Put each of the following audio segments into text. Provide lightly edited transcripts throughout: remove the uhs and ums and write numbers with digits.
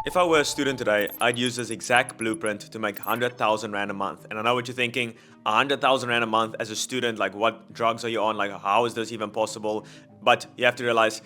If I were a student today, I'd use this exact blueprint to make 100,000 Rand a month. And I know what you're thinking, 100,000 Rand a month as a student, like what drugs are you on? Like how is this even possible? But you have to realize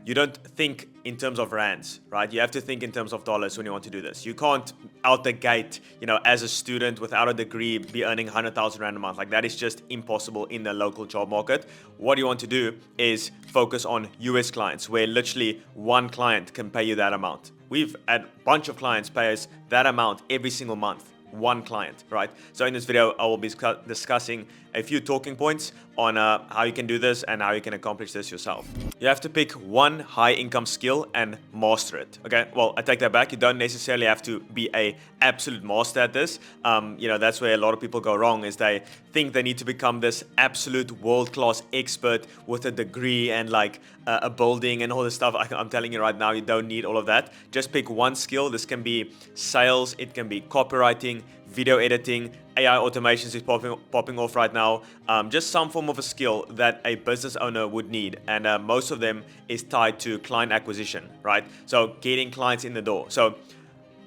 you don't think in terms of rands, right? You have to think in terms of dollars when you want to do this. You can't out the gate, as a student without a degree be earning 100,000 Rand a month. Like that is just impossible in the local job market. What you want to do is focus on US clients where literally one client can pay you that amount. We've had a bunch of clients pay us that amount every single month. One client, right? So in this video, I will be discussing a few talking points on how you can do this and how you can accomplish this yourself. You have to pick one high income skill and master it. Okay, well, I take that back. You don't necessarily have to be a absolute master at this. That's where a lot of people go wrong, is they think they need to become this absolute world-class expert with a degree and like a building and all this stuff. I'm telling you right now, you don't need all of that. Just pick one skill. This can be sales, it can be copywriting, video editing, AI automations is popping off right now. Just some form of a skill that a business owner would need. And most of them is tied to client acquisition, right? So getting clients in the door. So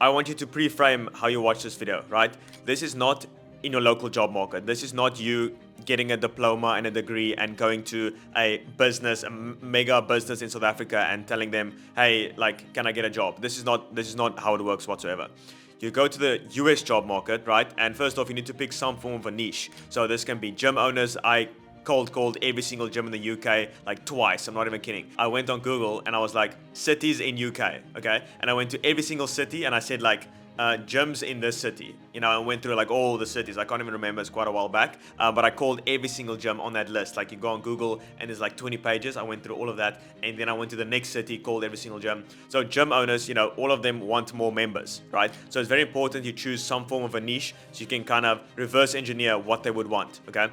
I want you to pre-frame how you watch this video, right? This is not in your local job market. This is not you getting a diploma and a degree and going to a business, a mega business in South Africa and telling them, hey, like, can I get a job? This is not how it works whatsoever. You go to the US job market, right? And first off, you need to pick some form of a niche. So this can be gym owners. I called every single gym in the UK like twice. I'm not even kidding. I went on Google and I was like, cities in UK, okay? And I went to every single city and I said like, gyms in this city. I went through like all the cities. I can't even remember, it's quite a while back. But I called every single gym on that list. Like you go on Google and there's like 20 pages. I went through all of that. And then I went to the next city, called every single gym. So gym owners, all of them want more members, right? So it's very important you choose some form of a niche so you can kind of reverse engineer what they would want, okay?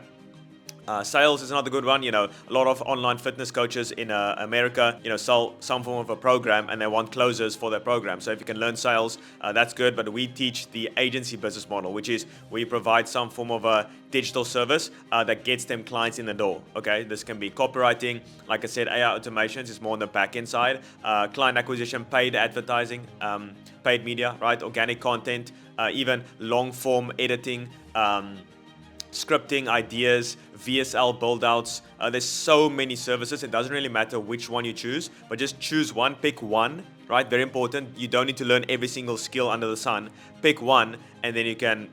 Sales is another good one. A lot of online fitness coaches in America, sell some form of a program and they want closers for their program. So if you can learn sales, that's good. But we teach the agency business model, which is we provide some form of a digital service that gets them clients in the door. Okay, this can be copywriting. Like I said, AI automations is more on the back end side. Client acquisition, paid advertising, paid media, right? Organic content, even long form editing. Scripting, ideas, VSL build-outs. There's so many services. It doesn't really matter which one you choose, but just choose one, pick one, right? Very important. You don't need to learn every single skill under the sun. Pick one, and then you can,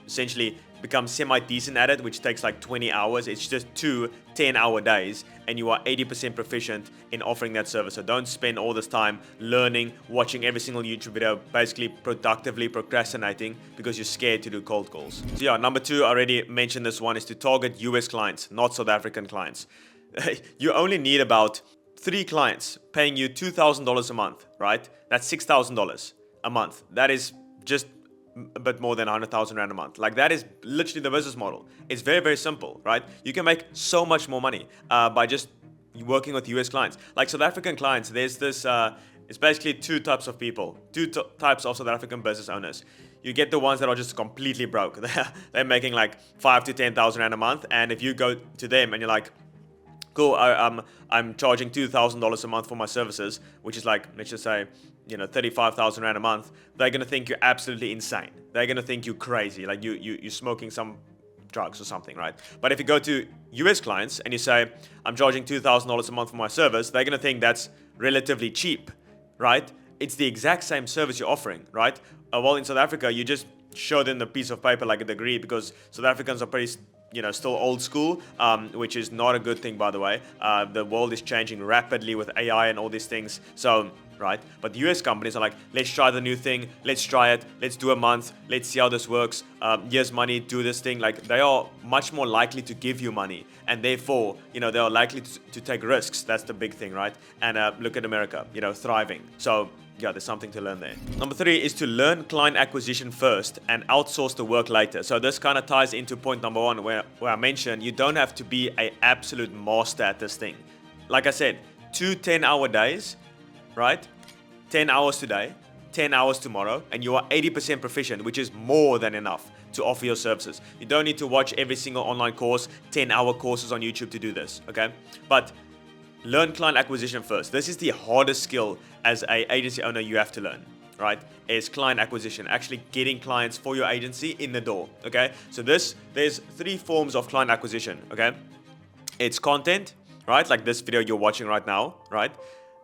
essentially become semi-decent at it, which takes like 20 hours. It's just 2 10-hour days, and you are 80% proficient in offering that service. So don't spend all this time learning, watching every single YouTube video, basically productively procrastinating because you're scared to do cold calls. So yeah, number 2, I already mentioned this one, is to target US clients, not South African clients. You only need about 3 clients paying you $2,000 a month, right? That's $6,000 a month. That is just a bit more than 100,000 Rand a month. Like that is literally the business model. It's very, very simple, right? You can make so much more money by just working with US clients. Like South African clients, there's this, it's basically 2 types of people, 2 types of South African business owners. You get the ones that are just completely broke. They're making like 5,000 to 10,000 Rand a month. And if you go to them and you're like, cool, I'm charging $2,000 a month for my services, which is like, let's just say, 35,000 Rand a month, they're going to think you're absolutely insane. They're going to think you're crazy, like you're smoking some drugs or something, right? But if you go to US clients and you say, I'm charging $2,000 a month for my service, they're going to think that's relatively cheap, right? It's the exact same service you're offering, right? Well, in South Africa, you just show them the piece of paper like a degree, because South Africans are pretty still old school, which is not a good thing, by the way. The world is changing rapidly with AI and all these things. So, right? But the US companies are like, let's try the new thing. Let's try it. Let's do a month. Let's see how this works. Here's money. Do this thing. Like they are much more likely to give you money, and therefore, they are likely to take risks. That's the big thing, right? And look at America, thriving. So yeah, there's something to learn there. Number 3 is to learn client acquisition first and outsource the work later. So this kind of ties into point number 1 where I mentioned you don't have to be an absolute master at this thing. Like I said, 2 10-hour days, right? 10 hours today, 10 hours tomorrow, and you are 80% proficient, which is more than enough to offer your services. You don't need to watch every single online course, 10-hour courses on YouTube to do this, okay? But learn client acquisition first. This is the hardest skill as an agency owner you have to learn. right, is client acquisition, actually getting clients for your agency in the door, okay? So there's 3 forms of client acquisition, okay? It's content, right? Like this video you're watching right now, right?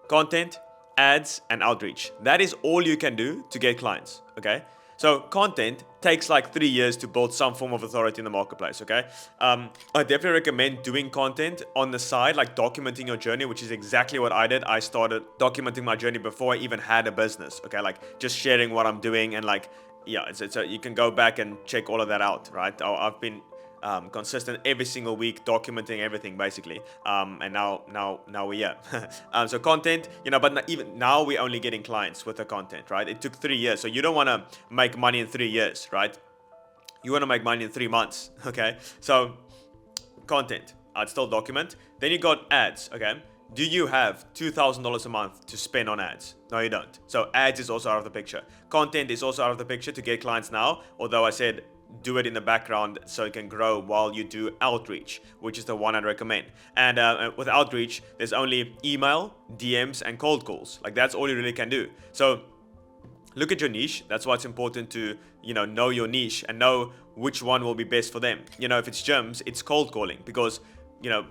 Content, ads, and outreach. That is all you can do to get clients, okay? So content takes like 3 years to build some form of authority in the marketplace, okay? I definitely recommend doing content on the side, like documenting your journey, which is exactly what I did. I started documenting my journey before I even had a business, okay? Like just sharing what I'm doing and like, yeah, so you can go back and check all of that out, right? I've been consistent every single week, documenting everything basically. And now we're here. So content, but even now we're only getting clients with the content, right? It took 3 years. So you don't want to make money in 3 years, right? You want to make money in 3 months, okay? So content, I'd still document. Then you got ads, okay? Do you have $2,000 a month to spend on ads? No, you don't. So ads is also out of the picture. Content is also out of the picture to get clients now, although I said do it in the background so it can grow while you do outreach, which is the one I'd recommend. And with outreach, there's only email, DMs, and cold calls. Like that's all you really can do. So look at your niche. That's why it's important to, know your niche and know which one will be best for them. If it's gyms, it's cold calling because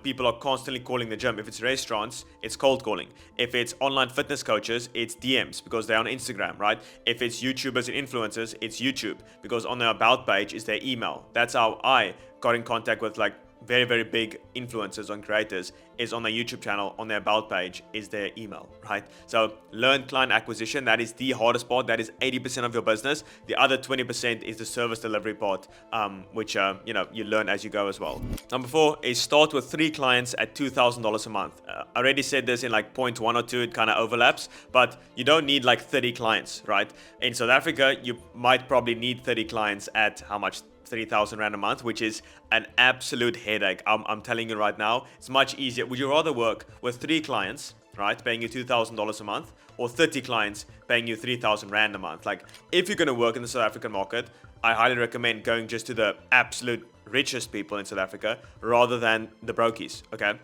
people are constantly calling the gym. If it's restaurants, it's cold calling. If it's online fitness coaches, it's DMs because they're on Instagram, right? If it's YouTubers and influencers, it's YouTube because on their about page is their email. That's how I got in contact with like very, very big influencers and creators is on their YouTube channel, on their about page is their email, right? So learn client acquisition. That is the hardest part. That is 80% of your business. The other 20% is the service delivery part, which, you learn as you go as well. Number 4 is start with 3 clients at $2,000 a month. I already said this in like point 1 or 2, it kind of overlaps, but you don't need like 30 clients, right? In South Africa, you might probably need 30 clients at how much? 3,000 Rand a month, which is an absolute headache. I'm telling you right now, it's much easier. Would you rather work with 3 clients, right, paying you $2,000 a month, or 30 clients paying you 3,000 Rand a month? Like, if you're going to work in the South African market, I highly recommend going just to the absolute richest people in South Africa rather than the brokies, okay?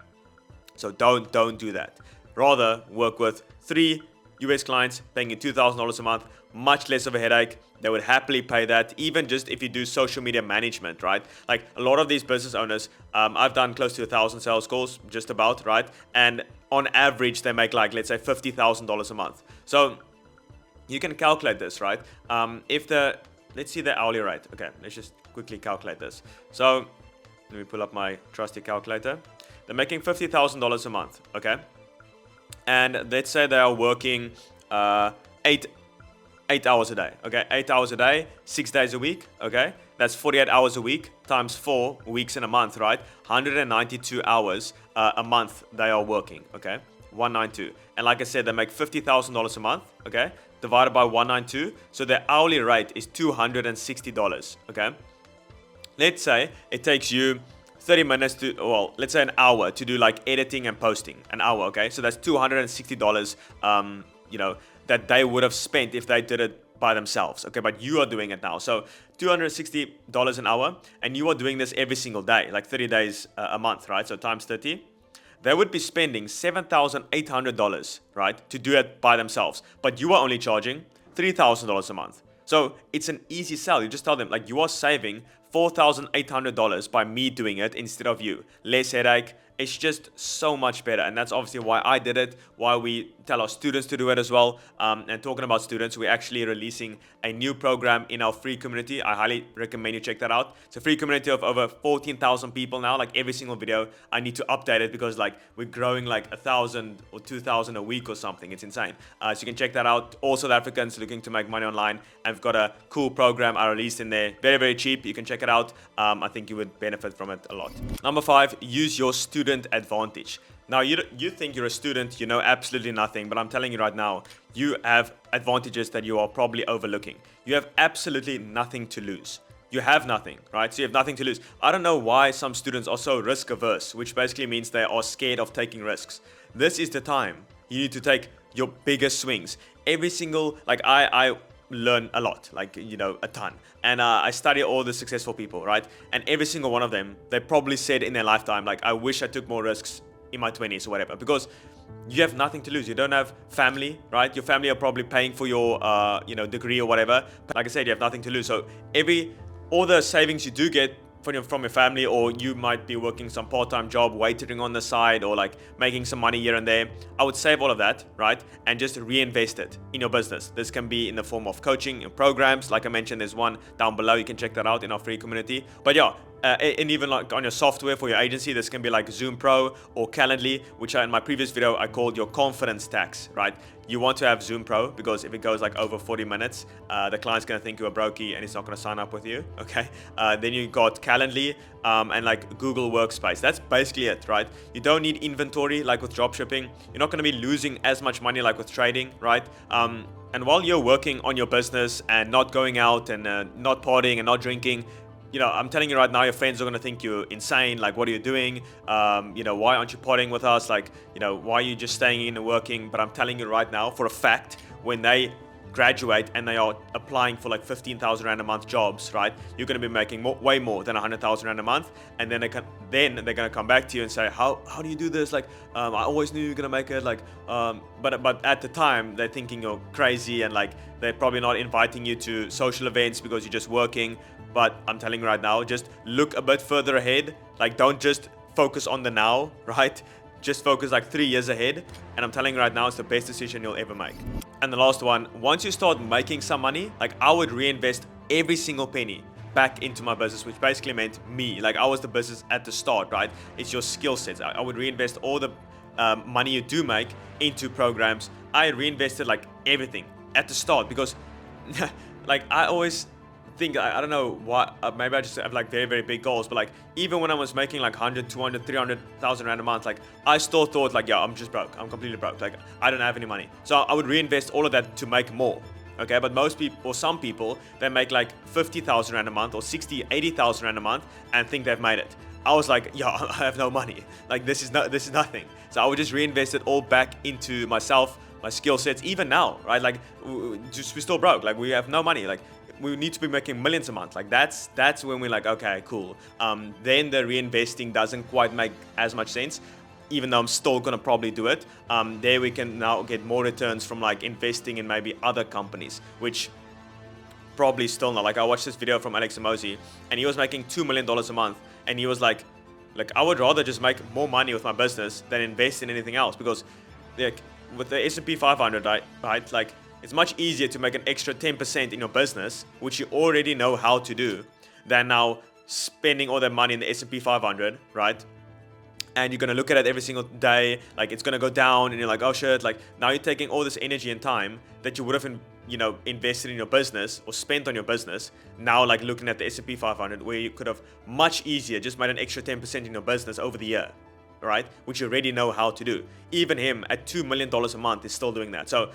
So don't do that. Rather work with 3 US clients paying you $2,000 a month, much less of a headache. They would happily pay that, even just if you do social media management, right? Like a lot of these business owners, I've done close to 1,000 sales calls, just about, right? And on average, they make like, let's say $50,000 a month. So you can calculate this, right? Let's see the hourly rate. Okay, let's just quickly calculate this. So let me pull up my trusty calculator. They're making $50,000 a month, okay? And let's say they are working 8 hours a day, okay? 8 hours a day, 6 days a week, okay? That's 48 hours a week times 4 weeks in a month, right? 192 hours a month they are working, okay? 192. And like I said, they make $50,000 a month, okay? Divided by 192. So their hourly rate is $260, okay? Let's say it takes you 30 minutes to, well, let's say an hour to do like editing and posting, an hour, okay? So that's $260, that they would have spent if they did it by themselves, okay? But you are doing it now. So $260 an hour, and you are doing this every single day, like 30 days a month, right? So times 30. They would be spending $7,800, right, to do it by themselves. But you are only charging $3,000 a month. So it's an easy sell. You just tell them, like, you are saving $4,800 by me doing it instead of you. Less headache. It's just so much better. And that's obviously why I did it, why we tell our students to do it as well. And talking about students, we're actually releasing a new program in our free community. I highly recommend you check that out. It's a free community of over 14,000 people now. Like every single video, I need to update it because like we're growing like 1,000 or 2,000 a week or something. It's insane. So you can check that out. All South Africans looking to make money online. I've got a cool program I released in there. Very, very cheap. You can check it out. I think you would benefit from it a lot. Number 5, use your student advantage. Now, you think you're a student, you know absolutely nothing, but I'm telling you right now, you have advantages that you are probably overlooking. You have absolutely nothing to lose. You have nothing, right? So you have nothing to lose. I don't know why some students are so risk averse, which basically means they are scared of taking risks. This is the time you need to take your biggest swings. Every single, like I learn a lot, like, a ton. And I study all the successful people, right? And every single one of them, they probably said in their lifetime, like, I wish I took more risks in my 20s or whatever. Because you have nothing to lose. You don't have family, right? Your family are probably paying for your, degree or whatever. But like I said, you have nothing to lose. So all the savings you do get from your family, or you might be working some part-time job, waitering on the side, or like making some money here and there, I would save all of that, right? And just reinvest it in your business. This can be in the form of coaching and programs. Like I mentioned, there's one down below. You can check that out in our free community. But yeah, and even like on your software for your agency, this can be like Zoom Pro or Calendly, which in my previous video I called your confidence tax, right? You want to have Zoom Pro because if it goes like over 40 minutes, the client's gonna think you're a brokey and he's not gonna sign up with you. Okay. Then you got Calendly and like Google Workspace. That's basically it, right? You don't need inventory like with dropshipping. You're not gonna be losing as much money like with trading, right? And while you're working on your business and not going out and not partying and not drinking, I'm telling you right now, your friends are going to think you're insane. Like, what are you doing? Why aren't you partying with us? Like, why are you just staying in and working? But I'm telling you right now, for a fact, when they graduate and they are applying for like 15,000 Rand a month jobs, right? You're going to be making way more than 100,000 Rand a month. And then they're going to come back to you and say, how do you do this? Like, I always knew you were going to make it. Like, but at the time they're thinking you're crazy, and like, they're probably not inviting you to social events because you're just working. But I'm telling you right now, just look a bit further ahead. Like, don't just focus on the now, right? Just focus like 3 years ahead. And I'm telling you right now, it's the best decision you'll ever make. And the last one, once you start making some money, like, I would reinvest every single penny back into my business, which basically meant me. Like, I was the business at the start, right? It's your skill sets. I would reinvest all the money you do make into programs. I reinvested like everything at the start because like, I always think, I don't know why, maybe I just have like very, very big goals, but like, even when I was making like 100, 200, 300,000 Rand a month, like, I still thought like, yeah, I'm just broke. I'm completely broke. Like, I don't have any money. So I would reinvest all of that to make more. Okay, but most people, or some people, they make like 50,000 Rand a month or 60, 80,000 Rand a month and think they've made it. I was like, yeah, I have no money. Like, this is nothing. So I would just reinvest it all back into myself, my skill sets, even now, right? Like, we're still broke. Like, we have no money. Like, we need to be making millions a month. Like, that's when we're like, okay, cool. Then the reinvesting doesn't quite make as much sense, even though I'm still gonna probably do it. There we can now get more returns from like investing in maybe other companies, which probably still not. Like, I watched this video from Alex Emosi, and he was making $2 million a month, and he was like, I would rather just make more money with my business than invest in anything else, because like, with the S&P 500, right? Like, it's much easier to make an extra 10% in your business, which you already know how to do, than now spending all that money in the S&P 500, right? And you're going to look at it every single day, like, it's going to go down, and you're like, oh shit, like, now you're taking all this energy and time that you would have, invested in your business or spent on your business, now like looking at the S&P 500, where you could have much easier just made an extra 10% in your business over the year, right? Which you already know how to do. Even him at $2 million a month is still doing that. So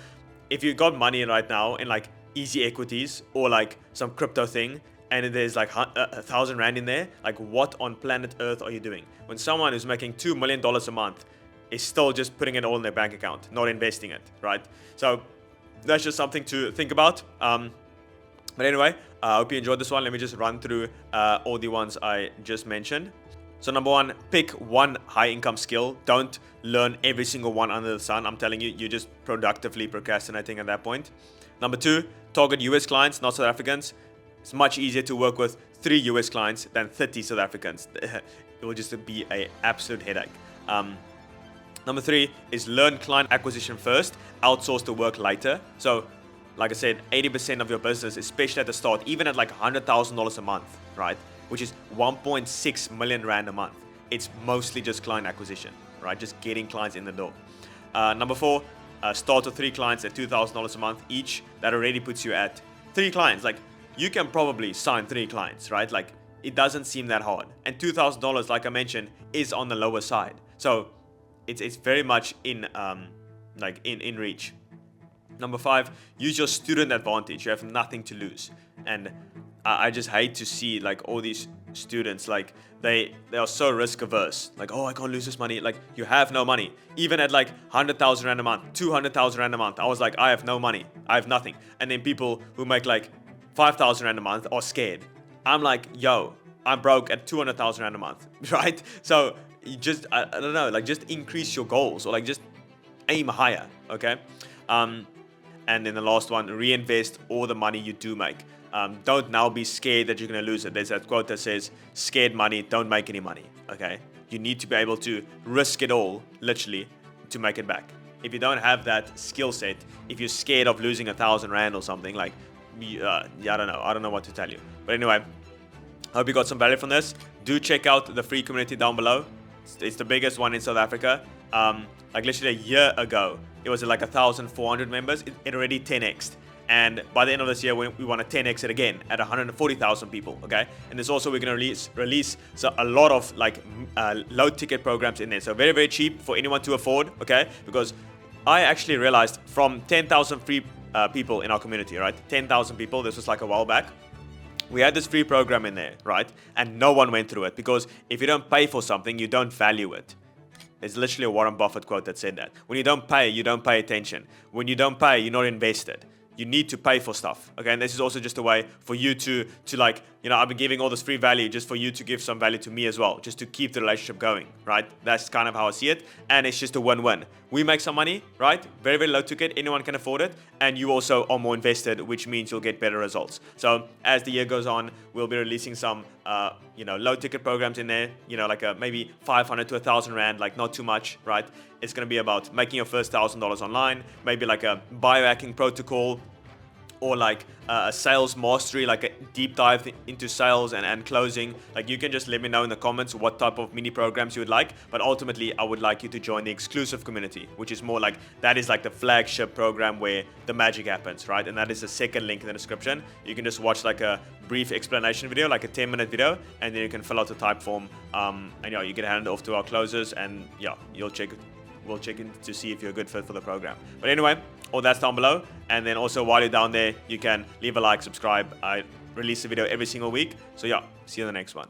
if you got money right now in like easy equities or like some crypto thing, and there's like 1,000 Rand in there, like, what on planet Earth are you doing? When someone who's making $2 million a month is still just putting it all in their bank account, not investing it, right? So that's just something to think about. But anyway, I hope you enjoyed this one. Let me just run through all the ones I just mentioned. So number one, pick one high income skill. Don't learn every single one under the sun. I'm telling you, you're just productively procrastinating at that point. Number two, target US clients, not South Africans. It's much easier to work with 3 US clients than 30 South Africans. It will just be an absolute headache. Number three is learn client acquisition first, outsource the work later. So, like I said, 80% of your business, especially at the start, even at like $100,000 a month, right? Which is 1.6 million Rand a month. It's mostly just client acquisition, right? Just getting clients in the door. Number four, start with 3 clients at $2,000 a month each. That already puts you at 3 clients. Like, you can probably sign 3 clients, right? Like, it doesn't seem that hard. And $2,000, like I mentioned, is on the lower side. So it's very much in reach. Number 5, use your student advantage. You have nothing to lose. And I just hate to see like all these students, like they are so risk averse. Like, oh, I can't lose this money. Like, you have no money. Even at like 100,000 Rand a month, 200,000 Rand a month, I was like, I have no money. I have nothing. And then people who make like 5,000 Rand a month are scared. I'm like, yo, I'm broke at 200,000 Rand a month, right? So you just, I don't know, like, just increase your goals, or like just aim higher, okay? And then the last one, reinvest all the money you do make. Don't now be scared that you're going to lose it. There's that quote that says, scared money, don't make any money, okay? You need to be able to risk it all, literally, to make it back. If you don't have that skill set, if you're scared of losing 1,000 Rand or something, like, I don't know what to tell you. But anyway, hope you got some value from this. Do check out the free community down below. It's the biggest one in South Africa. Like literally a year ago, it was like 1,400 members. It already 10x'd. And by the end of this year, we want to 10x it again at 140,000 people, okay? And there's also, we're going to release a lot of like low ticket programs in there. So very, very cheap for anyone to afford, okay? Because I actually realized from 10,000 free people in our community, right? 10,000 people, this was like a while back. We had this free program in there, right? And no one went through it, because if you don't pay for something, you don't value it. There's literally a Warren Buffett quote that said that. When you don't pay attention. When you don't pay, you're not invested. You need to pay for stuff, okay? And this is also just a way for you to like, you know, I've been giving all this free value just for you to give some value to me as well, just to keep the relationship going, right? That's kind of how I see it, and it's just a win-win. We make some money, right? Very, very low ticket, anyone can afford it, and you also are more invested, which means you'll get better results. So as the year goes on, we'll be releasing some, you know, low ticket programs in there, you know, like maybe 500 to 1,000 Rand, like not too much, right? It's going to be about making your first $1,000 online, maybe like a biohacking protocol, or like a sales mastery, like a deep dive into sales and closing. Like, you can just let me know in the comments what type of mini programs you would like, but ultimately I would like you to join the exclusive community, which is more like, that is like the flagship program where the magic happens, right? And that is the second link in the description. You can just watch like a brief explanation video, like a 10-minute video, and then you can fill out the type form, and yeah, you get handed off to our closers, and yeah, we'll check in to see if you're a good fit for the program. But anyway, all that's down below. And then also, while you're down there, you can leave a like, subscribe. I release a video every single week. So yeah, see you in the next one.